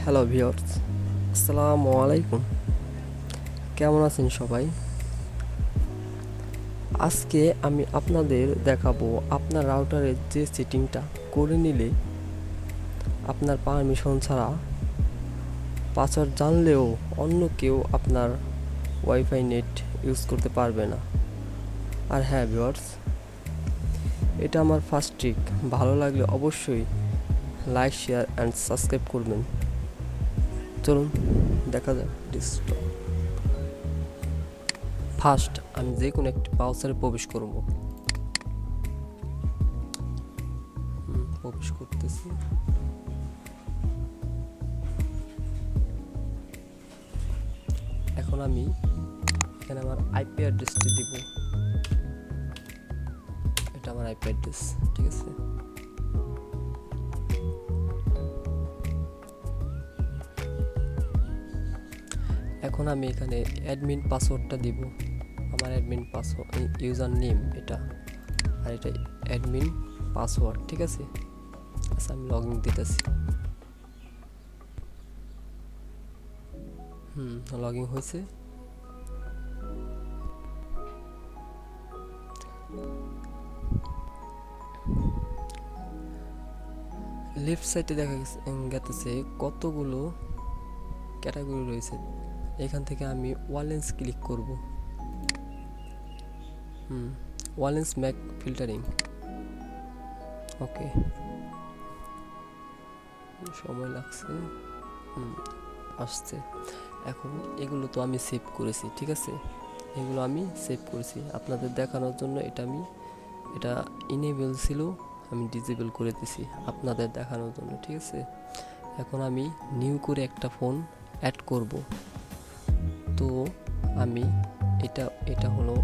Hello viewers, আসসালামু আলাইকুম। কেমন আছেন সবাই? আজকে আমি আপনাদের দেখাবো আপনার রাউটারের যে সেটিংটা করে নিলে আপনার পারমিশন ছাড়া পাসওয়ার্ড জানলেও অন্য কেউ আপনার ওয়াইফাই নেট ইউজ করতে পারবে না। আর হ্যাঁ ভিউয়ার্স, এটা আমার ফার্স্ট ট্রিক। ভালো লাগলে অবশ্যই লাইক, শেয়ার অ্যান্ড সাবস্ক্রাইব করবেন। চলুন দেখা যাক ডিসটা। ফার্স্ট আমি যে কোনো একটি ব্রাউজারে প্রবেশ করব। প্রবেশ করতেছি। এখন আমি এখানে আমার আইপি অ্যাড্রেসটি দিব। এটা আমার আইপি অ্যাড্রেস, ঠিক আছে। এখন আমি এখানে অ্যাডমিন পাসওয়ার্ডটা দিব। আমার অ্যাডমিন পাসওয়ার্ড ইউজার নেম এটা, আর এটা অ্যাডমিন পাসওয়ার্ড, ঠিক আছে। আচ্ছা, আমি লগ ইন দিতেছি। লগ ইন হয়েছে। লেফট সাইডে দেখা গেছে কতগুলো ক্যাটাগরি রয়েছে। এখান থেকে আমি ওয়ালেন্স ক্লিক করব। ওয়ালেন্স ম্যাক ফিল্টারিং, ওকে। সময় লাগছে, আসছে। এখন এগুলো তো আমি সেভ করেছি, ঠিক আছে। এগুলো আমি সেভ করেছি আপনাদের দেখানোর জন্য। এটা ইনেবল ছিল, আমি ডিসেবল করে দিছি আপনাদের দেখানোর জন্য, ঠিক আছে। এখন আমি নিউ করে একটা ফোন অ্যাড করব। তো আমি এটা হলো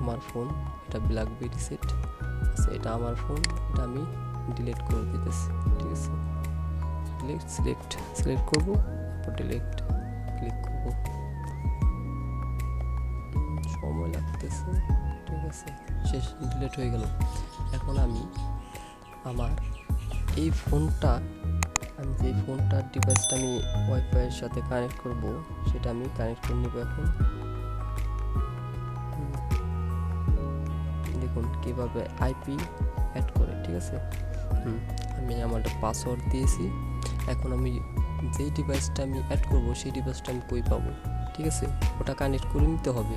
আমার ফোন, এটা ব্ল্যাকবেরি সেট। আচ্ছা, এটা আমার ফোন, এটা আমি ডিলিট করে দিতেছি, ঠিক আছে। সিলেক্ট করব, তারপর ডিলিট ক্লিক করব। সময় লাগতেছে, ঠিক আছে। শেষ, ডিলিট হয়ে গেল। এখন আমি আমার এই ফোনটা, আমি যে ফোনটার ডিভাইসটা আমি ওয়াইফাইয়ের সাথে কানেক্ট করব, সেটা আমি কানেক্ট করে নেব। এখন দেখুন কিভাবে আইপি অ্যাড করে, ঠিক আছে। আমি আমার পাসওয়ার্ড দিয়েছি। এখন আমি যেই ডিভাইসটা আমি অ্যাড করব, সেই ডিভাইসটা আমি কই পাবো, ঠিক আছে। ওটা কানেক্ট করে নিতে হবে।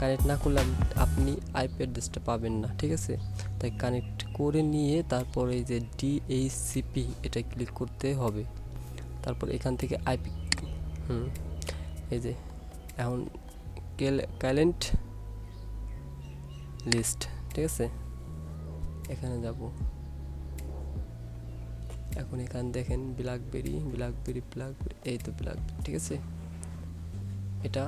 কানেক্ট না করলে আপনি আইপি অ্যাড্রেসটা পাবেন না, ঠিক আছে। তাই কানেক্ট করে নিয়ে তারপরে এই যে ডিএইচসিপি এটা ক্লিক করতে হবে। তারপর এখান থেকে আইপি, এই যে এখন ক্যালেন্ট লিস্ট, ঠিক আছে। এখানে যাব। এখন এখানে দেখেন ব্ল্যাকবেরি, এই তো ব্ল্যাকবেরি, ঠিক আছে। এটা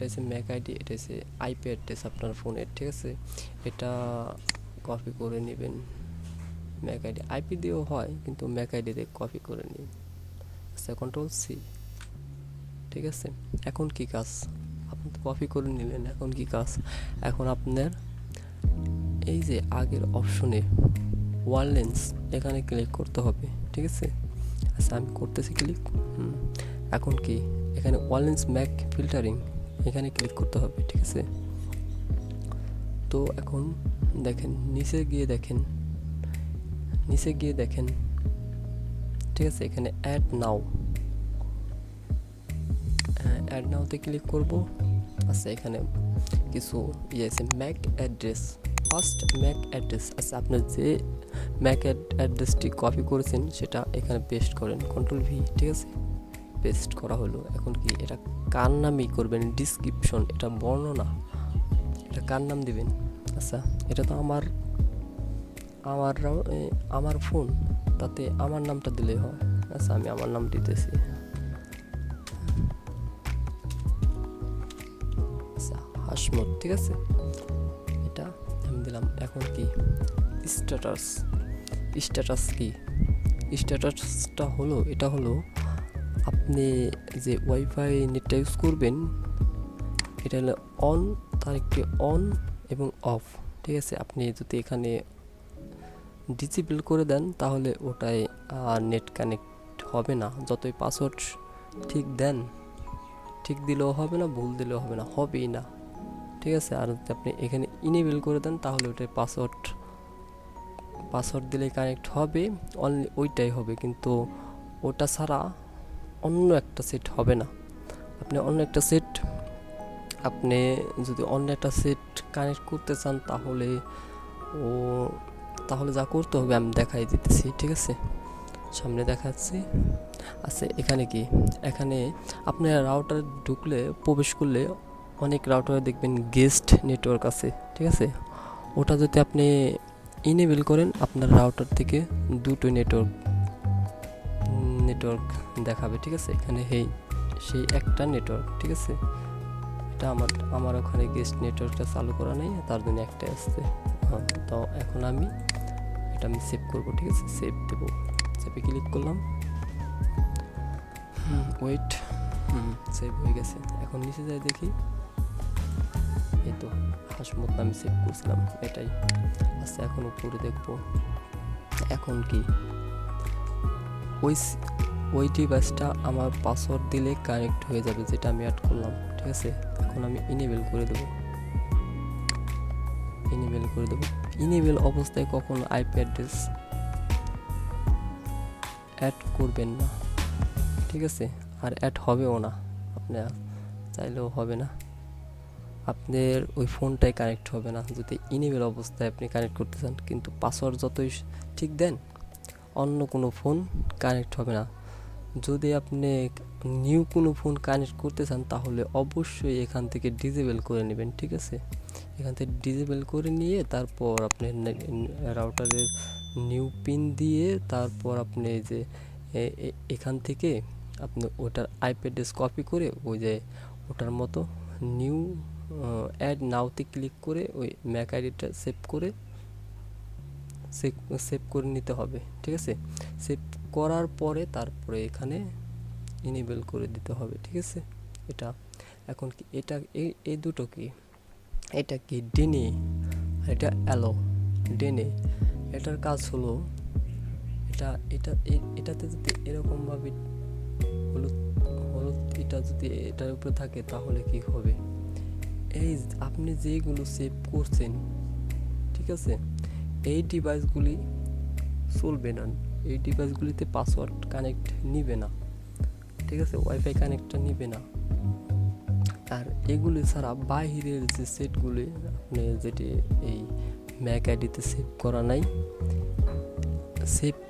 হচ্ছে ম্যাক আইডি, এটা হচ্ছে আইপি অ্যাড্রেস আপনার ফোনের, ঠিক আছে। এটা কপি করে নেবেন। ম্যাক আইডি আইপি দিয়েও হয়, কিন্তু ম্যাক আইডি দিয়ে কপি করে নিন। আচ্ছা, কন্ট্রোল সি, ঠিক আছে। এখন কি কাজ? আপনি তো কপি করে নিলেন, এখন কি কাজ? এখন আপনার এই যে আগের অপশনে ওয়ারলেন্স, এখানে ক্লিক করতে হবে, ঠিক আছে। আচ্ছা, আমি করতেছি ক্লিক। এখন কি এখানে ওয়ারলেন্স ম্যাক ফিল্টারিং, এখানে ক্লিক করতে হবে, ঠিক আছে। তো এখন দেখেন নিচে গিয়ে দেখেন, ঠিক আছে। এখানে অ্যাড নাওতে ক্লিক করব। আচ্ছা, এখানে কিছু আছে Mac address, first Mac address. আচ্ছা, আপনার যে ম্যাক অ্যাড্রেসটি কপি করেছেন সেটা এখানে পেস্ট করেন, কন্ট্রোল ভি, ঠিক আছে। পেস্ট করা হলো। এখন কি এটা কার নামই করবেন? ডিসক্রিপশন, এটা বর্ণনা, এটা কার নাম দিবেন? আচ্ছা, এটা তো আমার ফোন, তাতে আমার নামটা দিলেই হয়। আচ্ছা, আমি আমার নাম দিতেছি। আচ্ছা, হাসমত, ঠিক আছে। এটা আমি দিলাম। এখন কি স্ট্যাটাস কি? স্ট্যাটাসটা হলো, এটা হলো আপনি যে ওয়াইফাই নেটটা ইউজ করবেন, এটা হলো অন, তার একটি অন এবং অফ, ঠিক আছে। আপনি যদি এখানে ডিসেবল করে দেন তাহলে ওটাই নেট কানেক্ট হবে না, যতই পাসওয়ার্ড ঠিক দেন, ঠিক দিলেও হবে না, ভুল দিলেও হবে না, হবেই না, ঠিক আছে। আর যদি আপনি এখানে ইনেবল করে দেন তাহলে ওটার পাসওয়ার্ড দিলে কানেক্ট হবে, অনলি ওইটাই হবে, কিন্তু ওটা ছাড়া অন্য একটা সেট হবে না। আপনি অন্য একটা সেট কানেক্ট করতে চান তাহলে যা করতে হবে আমি দেখাই দিতেছি, ঠিক আছে, সামনে দেখাচ্ছি। আচ্ছা, এখানে আপনার রাউটার প্রবেশ করলে অনেক রাউটারে দেখবেন গেস্ট নেটওয়ার্ক আছে, ঠিক আছে। ওটা যদি আপনি ইনেবল করেন আপনার রাউটার থেকে দুটো নেটওয়ার্ক দেখাবে, ঠিক আছে। এখানে সেই একটা নেটওয়ার্ক, ঠিক আছে। এটা আমার ওখানে গেস্ট নেটওয়ার্কটা চালু করা নেই, তার জন্য একটাই আসছে। তো এখন আমি সেভ করব, ঠিক আছে। সেভে ক্লিক করলাম, ওয়েট, সেভ হয়ে গেছে। এখন নিচে যাই দেখি, এই তো হাসমত আমি সেভ করছিলাম, এটাই। আচ্ছা, এখন উপরে দেখব, এখন কি ওই ডিভাইসটা আমার পাসওয়ার্ড দিলে কানেক্ট হয়ে যাবে, যেটা আমি অ্যাড করলাম, ঠিক আছে। এখন আমি ইনেবল করে দেব। ইনেবল অবস্থায় কখনো আইপি অ্যাড্রেস অ্যাড করবেন না, ঠিক আছে। আর অ্যাড হবেও না, আপনি চাইলেও হবে না, আপনার ওই ফোনটাই কানেক্ট হবে না যদি ইনেবল অবস্থায় আপনি কানেক্ট করতে চান। কিন্তু পাসওয়ার্ড যতই ঠিক দেন, অন্য কোনো ফোন কানেক্ট হবে না। যদি আপনি নিউ কোনো ফোন কানেক্ট করতে চান তাহলে অবশ্যই এখান থেকে ডিসেবল করে নেবেন, ঠিক আছে। এখান থেকে ডিসেবল করে নিয়ে তারপর আপনি রাউটারের নিউ পিন দিয়ে তারপর আপনি যে এখান থেকে আপনি ওটার আইপি অ্যাড্রেস কপি করে ওই যে ওটার মতো নিউ অ্যাড নাওতে ক্লিক করে ওই ম্যাক আইডিটা সেভ করে নিতে হবে, ঠিক আছে। সেভ করার পরে তারপরে এখানে ইনেবল করে দিতে হবে, ঠিক আছে। এটা এখন কি এটা এই দুটো কি, এটা কি ডেনে, এটা অ্যালো ডেনে। এটার কাজ হলো এটাতে যদি এরকমভাবে হলুদ এটা যদি এটার উপরে থাকে তাহলে কি হবে, এই আপনি যেগুলো সেভ করছেন, ঠিক আছে, এই ডিভাইসগুলি চলবে না, এই ডিভাইসগুলিতে পাসওয়ার্ড কানেক্ট নিবে না, ঠিক আছে, ওয়াইফাই কানেক্টটা নিবে না। আর এগুলি ছাড়া বাহিরের যে সেটগুলি আপনি যেটি এই ম্যাক আইডিতে সেভ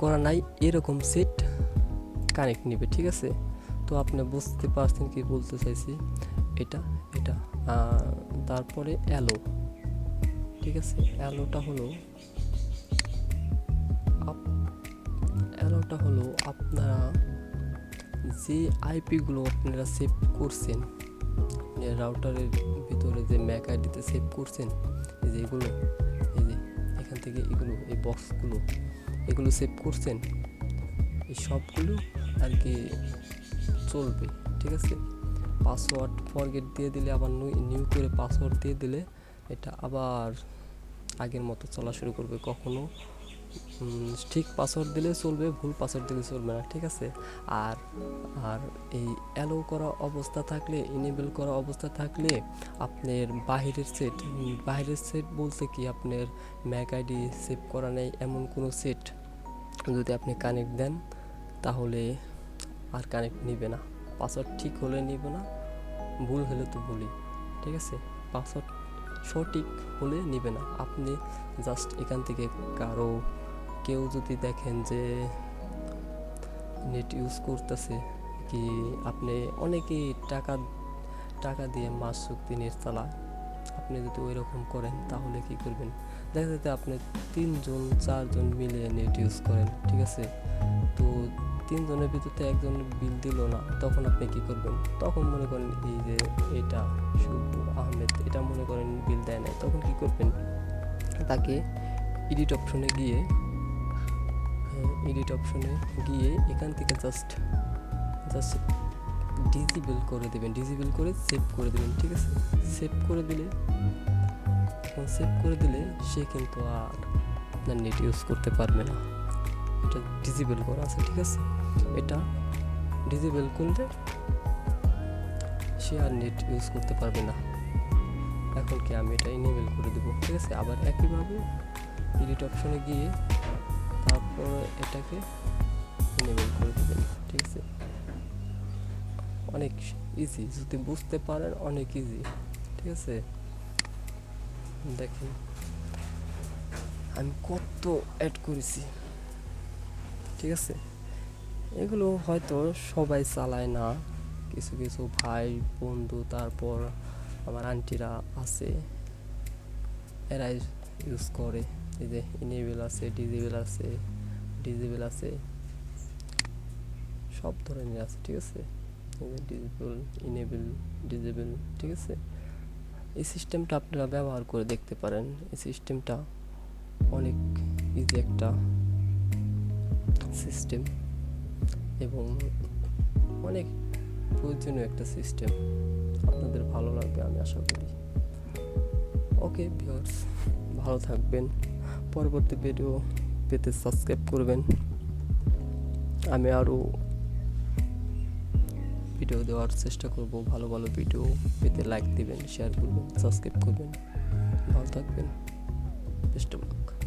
করা নাই এরকম সেট কানেক্ট নিবে, ঠিক আছে। তো আপনি বুঝতে পারছেন কি বলতে চাইছি, এটা তারপরে অ্যালো, ঠিক আছে। অ্যালোটা হলো আপনারা যে আইপিগুলো আপনারা সেভ করছেন রাউটারের ভিতরে, যে ম্যাক আইডিতে সেভ করছেন, এই যে এখান থেকে এই বক্সগুলো এগুলো সেভ করছেন, এই সবগুলো আর কি চলবে, ঠিক আছে। পাসওয়ার্ড ফরগেট দিয়ে দিলে আবার নিউ করে পাসওয়ার্ড দিয়ে দিলে এটা আবার আগের মতো চলা শুরু করবে। কখনো ঠিক পাসওয়ার্ড দিলে চলবে, ভুল পাসওয়ার্ড দিলে চলবে না, ঠিক আছে। আর এই অ্যালো করা অবস্থা থাকলে, ইনেবল করা অবস্থা থাকলে আপনার বাহিরের সেট বলতে কি আপনার ম্যাক আইডি সেভ করা নেই এমন কোনো সেট যদি আপনি কানেক্ট দেন তাহলে আর কানেক্ট নিবে না। পাসওয়ার্ড ঠিক হলে নিবে না, ভুল হলে তো ভুলই, ঠিক আছে। পাসওয়ার্ড সঠিক হলে নিবে না। আপনি জাস্ট এখান থেকে কেউ যদি দেখেন যে নেট ইউজ করতেছে, কি আপনি অনেকেই টাকা দিয়ে মাস চুক্তি নেট চালায়, আপনি যদি ওই রকম করেন তাহলে কি করবেন, দেখা যাচ্ছে আপনি 3-4জন মিলে নেট ইউজ করেন, ঠিক আছে। তো 3জনের ভিতরে একজন বিল দিল না, তখন আপনি কি করবেন, তখন মনে করেন এই যে এটা শুভ আহমেদ এটা মনে করেন বিল দেয় নাই, তখন কি করবেন, তাকে এডিট অপশনে গিয়ে এখান থেকে জাস্ট ডিসেবল করে দেবেন, ডিসেবল করে সেভ করে দেবেন, ঠিক আছে। সেভ করে দিলে সে কিন্তু আর আপনার নেট ইউজ করতে পারবে না, এটা ডিসেবল করা আছে, ঠিক আছে। এটা ডিসেবল করলে সে আর নেট ইউজ করতে পারবে না। এখন কি আমি এটা ইনেবল করে দেবো, ঠিক আছে। আবার একইভাবে এডিট অপশনে গিয়ে তারপর এটাকে ইনেবল করে দেবেন, ঠিক আছে। অনেক ইজি, যদি বুঝতে পারেন অনেক ইজি, ঠিক আছে। দেখেন আমি কত অ্যাড করেছি, ঠিক আছে। এগুলো হয়তো সবাই চালায় না, কিছু কিছু ভাই বন্ধু তারপর আমার আন্টিরা আছে, এরা ইউজ করে। এই যে ইনেবল আছে, ডিজেবল আছে, সব ধরনের আছে, ঠিক আছে। এই যে ডিজেবল, ইনেবল, ডিজেবল, ঠিক আছে। এই সিস্টেমটা আপনারা ব্যবহার করে দেখতে পারেন। এই সিস্টেমটা অনেক ইজি একটা সিস্টেম এবং অনেক প্রয়োজনীয় একটা সিস্টেম। আপনাদের ভালো লাগবে আমি আশা করি। ওকে ভিউয়ার্স, ভালো থাকবেন। পরবর্তী ভিডিও পেতে সাবস্ক্রাইব করবেন। আমি আরও ভিডিও দেওয়ার চেষ্টা করব। ভালো ভালো ভিডিও পেতে লাইক দিবেন, শেয়ার করবেন, সাবস্ক্রাইব করবেন। ভালো থাকবেন। Best of luck.